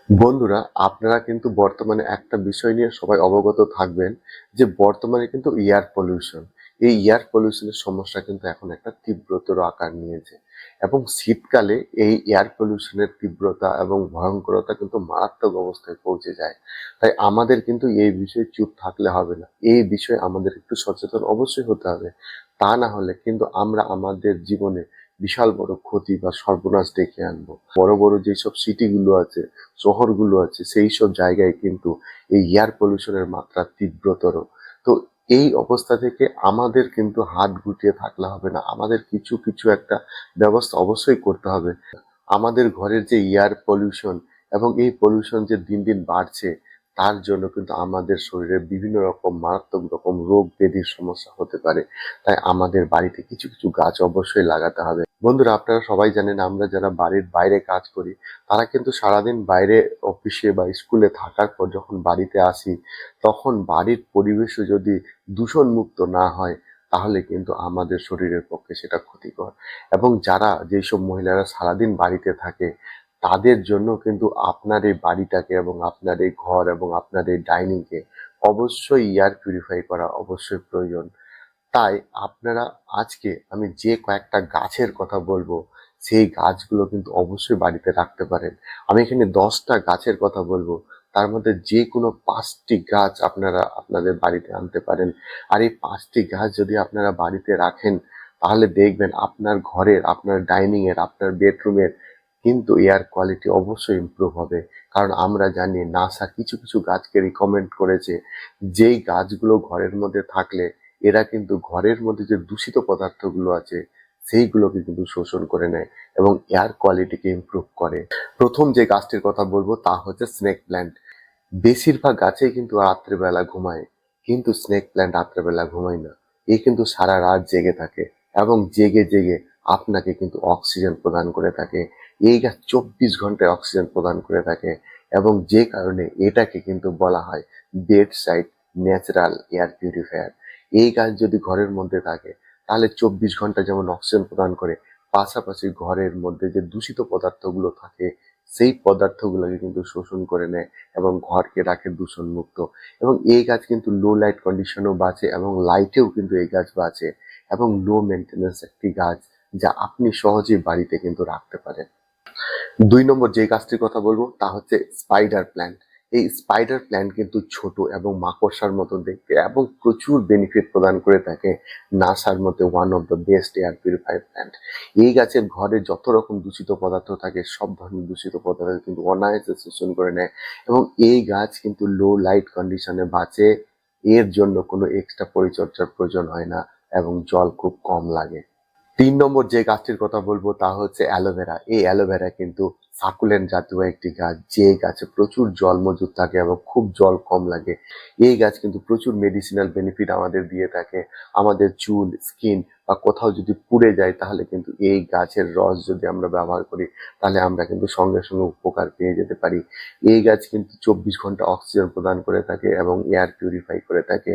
বন্ধুরা, আপনারা কিন্তু বর্তমানে একটা বিষয় নিয়ে সবাই অবগত থাকবেন যে বর্তমানে কিন্তু এয়ার পলিউশন, এই এয়ার পলিউশনের সমস্যা কিন্তু এখন একটা তীব্রতর আকার নিয়েছে। এবং শীতকালে এই এয়ার পলিউশনের তীব্রতা এবং ভয়ঙ্করতা কিন্তু মারাত্মক অবস্থায় পৌঁছে যায়। তাই আমাদের কিন্তু এই বিষয়ে চুপ থাকলে হবে না, এই বিষয়ে আমাদের একটু সচেতন অবশ্যই হতে হবে। তা না হলে কিন্তু আমরা আমাদের জীবনে বিশাল বড় ক্ষতি বা সর্বনাশ ডেকে আনবো। বড় বড় যেসব সিটিগুলো আছে, শহরগুলো আছে, সেই সব জায়গায় কিন্তু এই এয়ার পলিউশনের মাত্রা তীব্রতর। তো এই অবস্থা থেকে আমাদের কিন্তু হাত গুটিয়ে থাকলে হবে না, আমাদের কিছু কিছু একটা ব্যবস্থা অবশ্যই করতে হবে। আমাদের ঘরের যে এয়ার পলিউশন এবং এই পলিউশন যে দিন দিন বাড়ছে, তার জন্য কিন্তু আমাদের শরীরে বিভিন্ন রকম মারাত্মক রকম রোগ ব্যাধির সমস্যা হতে পারে। তাই আমাদের বাড়িতে কিছু কিছু গাছ অবশ্যই লাগাতে হবে। বন্ধুরা, আপনারা সবাই জানেন, আমরা যারা বাড়ির বাইরে কাজ করি তারা কিন্তু সারাদিন বাইরে অফিসে বা স্কুলে থাকার পর যখন বাড়িতে আসি, তখন বাড়ির পরিবেশও যদি দূষণ মুক্ত না হয়, তাহলে কিন্তু আমাদের শরীরের পক্ষে সেটা ক্ষতিকর। এবং যেসব মহিলারা সারাদিন বাড়িতে থাকে, তাদের জন্য কিন্তু আপনার এই বাড়িটাকে এবং আপনার এই ঘর এবং আপনার এই ডাইনিংকে অবশ্যই এয়ার পিউরিফাই করা অবশ্যই প্রয়োজন। তাই আপনারা, আজকে আমি যে কয়েকটা গাছের কথা বলবো, সেই গাছগুলো কিন্তু অবশ্যই বাড়িতে রাখতে পারেন। আমি এখানে 10টা গাছের কথা বলবো, তার মধ্যে যে কোনো 5টি গাছ আপনারা আপনাদের বাড়িতে আনতে পারেন। আর এই 5টি গাছ যদি আপনারা বাড়িতে রাখেন, তাহলে দেখবেন আপনার ঘরের, আপনার ডাইনিং এর, আপনার বেডরুমের কিন্তু এয়ার কোয়ালিটি অবশ্যই ইমপ্রুভ হবে। কারণ আমরা জানি নাসা কিছু কিছু গাছকে রিকমেন্ড করেছে, যেই গাছগুলো ঘরের মধ্যে থাকলে এরা কিন্তু ঘরের মধ্যে যে দূষিত পদার্থগুলো আছে সেইগুলোকে কিন্তু শোষণ করে নেয় এবং এয়ার কোয়ালিটিকে ইমপ্রুভ করে। প্রথম যে গাছটির কথা বলবো তা হচ্ছে স্নেক প্ল্যান্ট। বেশিরভাগ গাছেই কিন্তু রাত্রেবেলা ঘুমায়, কিন্তু স্নেক প্ল্যান্ট রাত্রেবেলা ঘুমায় না। এ কিন্তু সারা রাত জেগে থাকে এবং জেগে জেগে আপনাকে কিন্তু অক্সিজেন প্রদান করে থাকে। এই গাছ 24 ঘন্টায় অক্সিজেন প্রদান করে থাকে এবং যে কারণে এটাকে কিন্তু বলা হয় bed side natural air purifier. এই গাছ যদি ঘরের মধ্যে থাকে, তাহলে 24 ঘন্টা যেমন অক্সিজেন প্রদান করে, পাশাপাশি ঘরের মধ্যে যে দূষিত পদার্থগুলো থাকে সেই পদার্থগুলোকে কিন্তু শোষণ করে নেয় এবং ঘরকে রাখে দূষণ মুক্ত। এবং এই গাছ কিন্তু লো লাইট কন্ডিশনেও বাঁচে এবং লাইটেও কিন্তু এই গাছ বাঁচে এবং লো মেনটেন্যান্স একটি গাছ, যা আপনি সহজেই বাড়িতে কিন্তু রাখতে পারেন। 2 নম্বর যে গাছটির কথা বলবো তা হচ্ছে স্পাইডার প্ল্যান্ট। এই স্পাইডার প্ল্যান্ট কিন্তু ছোট এবং মাকড়সার মতো দেখতে এবং প্রচুর বেনিফিট প্রদান করে থাকে। নাসার মতে one of the best air purifier plant. এই গাছের ঘরে যত রকম দূষিত পদার্থ থাকে, সব ধরনের দূষিত পদার্থ কিন্তু অনায়াসে শোষণ করে নেয় এবং এই গাছ কিন্তু লো লাইট কন্ডিশনে বাঁচে। এর জন্য কোনো এক্সট্রা পরিচর্যার প্রয়োজন হয় না এবং জল খুব কম লাগে। 3 নম্বর যে গাছটির কথা বলবো তা হচ্ছে অ্যালোভেরা। এই অ্যালোভেরা কিন্তু সাকুলেন্ট জাতীয় একটি গাছ, যে গাছে প্রচুর জল মজুদ থাকে এবং খুব জল কম লাগে। এই গাছ কিন্তু প্রচুর মেডিসিনাল বেনিফিট আমাদের দিয়ে থাকে। আমাদের চুল, স্কিন বা কোথাও যদি পুড়ে যায়, তাহলে কিন্তু এই গাছের রস যদি আমরা ব্যবহার করি, তাহলে আমরা কিন্তু সঙ্গে সঙ্গে উপকার পেয়ে যেতে পারি। এই গাছ কিন্তু 24 ঘন্টা অক্সিজেন প্রদান করে থাকে এবং এয়ার পিউরিফাই করে থাকে।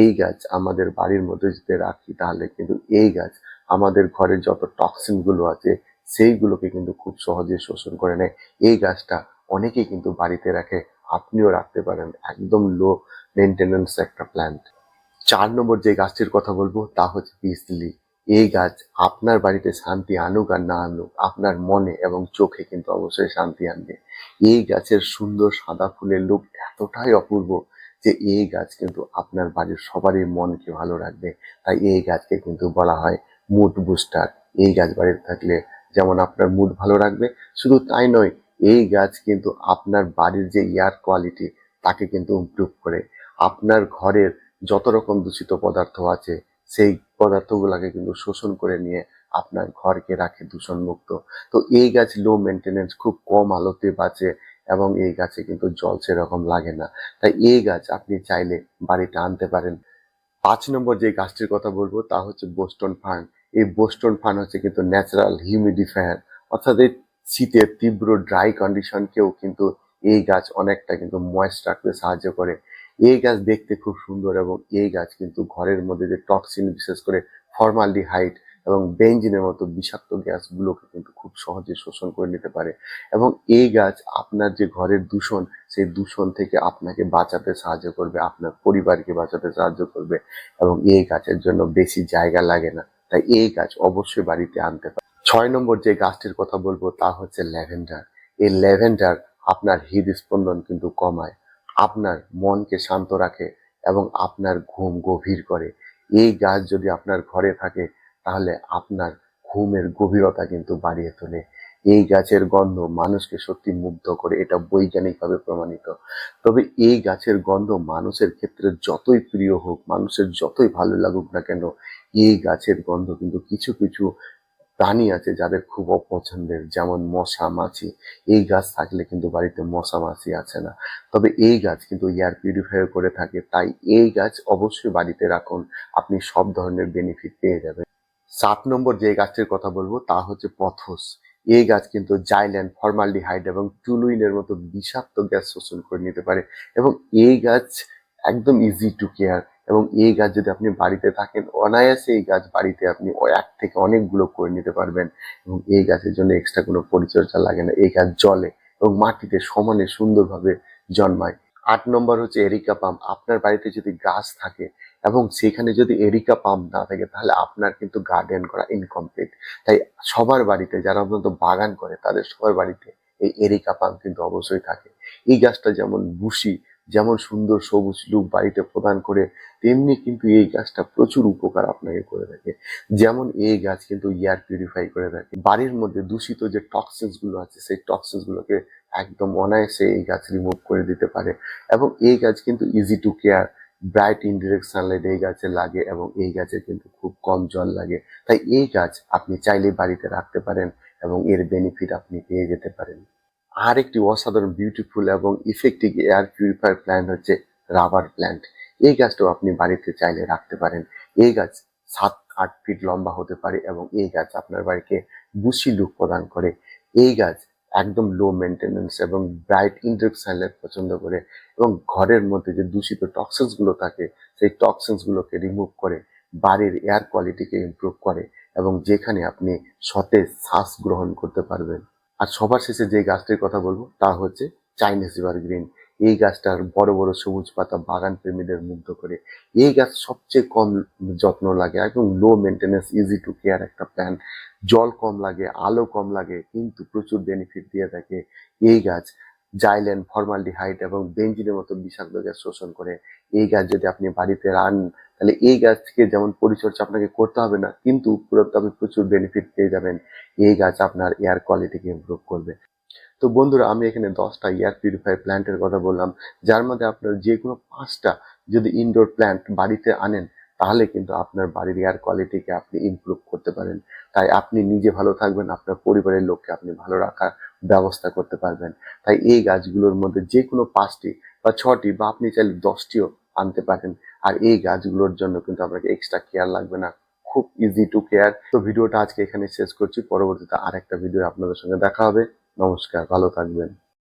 এই গাছ আমাদের বাড়ির মধ্যে যদি রাখি, তাহলে কিন্তু এই গাছ আমাদের ঘরের যত টক্সিন গুলো আছে সেইগুলোকে কিন্তু খুব সহজে শোষণ করে নেয়। এই গাছটা অনেকেই কিন্তু বাড়িতে রাখে, আপনিও রাখতে পারেন। একদম লো মেনটেন্যান্স একটা প্ল্যান্ট। 4 নম্বর যে গাছটির কথা বলবো তা হচ্ছে পিস লিলি। এই গাছ আপনার বাড়িতে শান্তি আনুক আর না আনুক, আপনার মনে এবং চোখে কিন্তু অবশ্যই শান্তি আনবে। এই গাছের সুন্দর সাদা ফুলের লুক এতটাই অপূর্ব যে এই গাছ কিন্তু আপনার বাড়ির সবারই মনকে ভালো রাখবে। তাই এই গাছকে কিন্তু বলা হয় মুড বুস্টার। এই গাছ বাড়িতে থাকলে যেমন আপনার মুড ভালো রাখবে, শুধু তাই নয়, এই গাছ কিন্তু আপনার বাড়ির যে এয়ার কোয়ালিটি তাকে কিন্তু ইমপ্রুভ করে। আপনার ঘরের যত রকম দূষিত পদার্থ আছে সেই পদার্থগুলোকে কিন্তু শোষণ করে নিয়ে আপনার ঘরকে রাখে দূষণ মুক্ত। তো এই গাছ লো মেনটেনেন্স, খুব কম আলোতে বাঁচে এবং এই গাছে কিন্তু জল সেরকম লাগে না। তাই এই গাছ আপনি চাইলে বাড়িতে আনতে পারেন। 5 নম্বর যে গাছটির কথা বলবো তা হচ্ছে বোস্টন ফার্ন। এই বোস্টন ফার্ন হচ্ছে কিন্তু ন্যাচারাল হিউমিডিফায়ার, অর্থাৎ এই শীতের তীব্র ড্রাই কন্ডিশনকেও কিন্তু এই গাছ অনেকটা কিন্তু ময়েস্ট রাখতে সাহায্য করে। এই গাছ দেখতে খুব সুন্দর এবং এই গাছ কিন্তু ঘরের মধ্যে যে টক্সিন, বিশেষ করে ফর্মালডিহাইড, এবং বেঞ্জিনের মতো বিষাক্ত গ্যাসগুলোকে কিন্তু খুব সহজে শোষণ করে নিতে পারে। এবং এই গাছ আপনার যে ঘরের দূষণ, সেই দূষণ থেকে আপনাকে বাঁচাতে সাহায্য করবে, আপনার পরিবারকে বাঁচাতে সাহায্য করবে। এবং এই গাছের জন্য বেশি জায়গা লাগে না, তাই এই গাছ অবশ্যই বাড়িতে আনতে পারে। 6 নম্বর যে গাছটির কথা বলবো তা হচ্ছে ল্যাভেন্ডার। এই ল্যাভেন্ডার আপনার হৃদস্পন্দন কিন্তু কমায়, আপনার মনকে শান্ত রাখে এবং আপনার ঘুম গভীর করে। এই গাছ যদি আপনার ঘরে থাকে তাহলে আপনার ঘুমের গভীরতা কিন্তু বাড়িয়ে তোলে। এই গাছের গন্ধ মানুষকে সত্যি মুগ্ধ করে, এটা বৈজ্ঞানিকভাবে প্রমাণিত। তবে এই গাছের গন্ধ মানুষের ক্ষেত্রে যতই প্রিয় হোক, মানুষের যতই ভালো লাগুক না কেন, এই গাছের গন্ধ কিন্তু কিছু কিছু প্রাণী আছে যাদের খুব অপছন্দের, যেমন মশা মাছি। এই গাছ থাকলে কিন্তু বাড়িতে মশা মাছি আছে না। তবে এই গাছ কিন্তু এয়ার পিউরিফায়ার করে থাকে, তাই এই গাছ অবশ্যই বাড়িতে রাখুন, আপনি সব ধরনের বেনিফিট পেয়ে যাবেন। 7 নম্বর যে গাছটির কথা বলবো তা হচ্ছে পথস। এই গাছ কিন্তু জাইলেন, ফর্মালডিহাইড এবং টুলুইনের মতো বিষাক্ত গ্যাস শোষণ করে নিতে পারে। এবং এই গাছ একদম ইজি টু কেয়ার। এবং এই গাছ যদি আপনি বাড়িতে থাকেন, অনায়াসে এই গাছ বাড়িতে আপনি এক থেকে অনেকগুলো করে নিতে পারবেন। এবং এই গাছের জন্য এক্সট্রা কোনো পরিচর্যা লাগে না, এই গাছ জলে এবং মাটিতে সমানে সুন্দরভাবে জন্মায়। 8 নম্বর হচ্ছে এরিকা পাম। আপনার বাড়িতে যদি গাছ থাকে এবং সেখানে যদি এরিকা পাম না থাকে তাহলে আপনার কিন্তু গার্ডেন করা ইনকমপ্লিট। তাই সবার বাড়িতে, যারা অন্তত বাগান করে তাদের সবার বাড়িতে এই এরিকা পাম কিন্তু অবশ্যই থাকে। এই গাছটা যেমন বুশি, যেমন সুন্দর সবুজ লুক বাড়িতে প্রদান করে, তেমনি কিন্তু এই গাছটা প্রচুর উপকার আপনাকে করে থাকে। যেমন এই গাছ কিন্তু এয়ার পিউরিফাই করে থাকে, বাড়ির মধ্যে দূষিত যে টক্সিনস গুলো আছে সেই টক্সিনস গুলোকে একদম অনায়াসে এই গাছ রিমুভ করে দিতে পারে। এবং এই গাছ কিন্তু easy to care. Bright indirect Sunlight এই গাছে লাগে এবং এই গাছে কিন্তু খুব কম জল লাগে। তাই এই গাছ আপনি চাইলে বাড়িতে রাখতে পারেন এবং এর বেনিফিট আপনি পেয়ে যেতে পারেন। আর একটি অসাধারণ বিউটিফুল এবং ইফেক্টিভ এয়ার পিউরিফায়ার প্ল্যান্ট হচ্ছে রাবার প্ল্যান্ট। এই গাছটাও আপনি বাড়িতে চাইলে রাখতে পারেন। এই গাছ 7-8 ফিট লম্বা হতে পারে এবং এই গাছ আপনার বাড়িকে বুশি লুক প্রদান করে। এই গাছ একদম লো মেনটেনেন্স এবং ব্রাইট ইনডোর সানলাইট পছন্দ করে এবং ঘরের মধ্যে যে দূষিত টক্সিনস গুলো থাকে সেই টক্সিনস গুলোকে রিমুভ করে, বাড়ির এয়ার কোয়ালিটিকে ইমপ্রুভ করে এবং যেখানে আপনি সতেজ শ্বাস গ্রহণ করতে পারবেন। আর সবার শেষে যে গাছটির কথা বলবো তা হচ্ছে চাইনিজ এভারগ্রিন। এই গাছটার বড় বড় সবুজ পাতা বাগান প্রেমীদের মুগ্ধ করে। এই গাছ সবচেয়ে কম যত্ন লাগে, একদম লো মেনটেনেন্স, ইজি টু কেয়ার একটা প্ল্যান্ট। জল কম লাগে, আলো কম লাগে, কিন্তু প্রচুর বেনিফিট দিয়ে থাকে। এই গাছ জাইলেন, ফর্মালডিহাইড এবং বেঞ্জিনের মতো বিষাক্ত গ্যাস শোষণ করে। এই গাছ যদি আপনি বাড়িতে রান তাহলে এই গাছ থেকে যেমন পরিচর্যা আপনাকে করতে হবে না, কিন্তু আপনি প্রচুর বেনিফিট পেয়ে যাবেন। এই গাছ আপনার এয়ার কোয়ালিটিকে ইমপ্রুভ করবে। তো বন্ধুরা, আমি এখানে 10টা এয়ার পিউরিফায়ার প্ল্যান্টের কথা বললাম, যার মধ্যে আপনার যে কোনো 5টা যদি ইনডোর প্ল্যান্ট বাড়িতে আনেন তাহলে কিন্তু আপনার বাড়ির এয়ার কোয়ালিটিকে আপনি ইমপ্রুভ করতে পারেন। তাই আপনি নিজে ভালো থাকবেন, আপনার পরিবারের লোককে আপনি ভালো রাখার ব্যবস্থা করতে পারবেন। তাই এই গাছগুলোর মধ্যে যে কোনো 5টি বা 6টি বা আপনি চাইলে 10টিও আনতে পারেন। আর এই গাছগুলোর জন্য কিন্তু আপনাকে এক্সট্রা কেয়ার লাগবে না, খুব ইজি টু কেয়ার। তো ভিডিওটা আজকে এখানে শেষ করছি, পরবর্তীতে আরেকটা ভিডিও আপনাদের সঙ্গে দেখা হবে। নমস্কার, ভালো থাকবেন।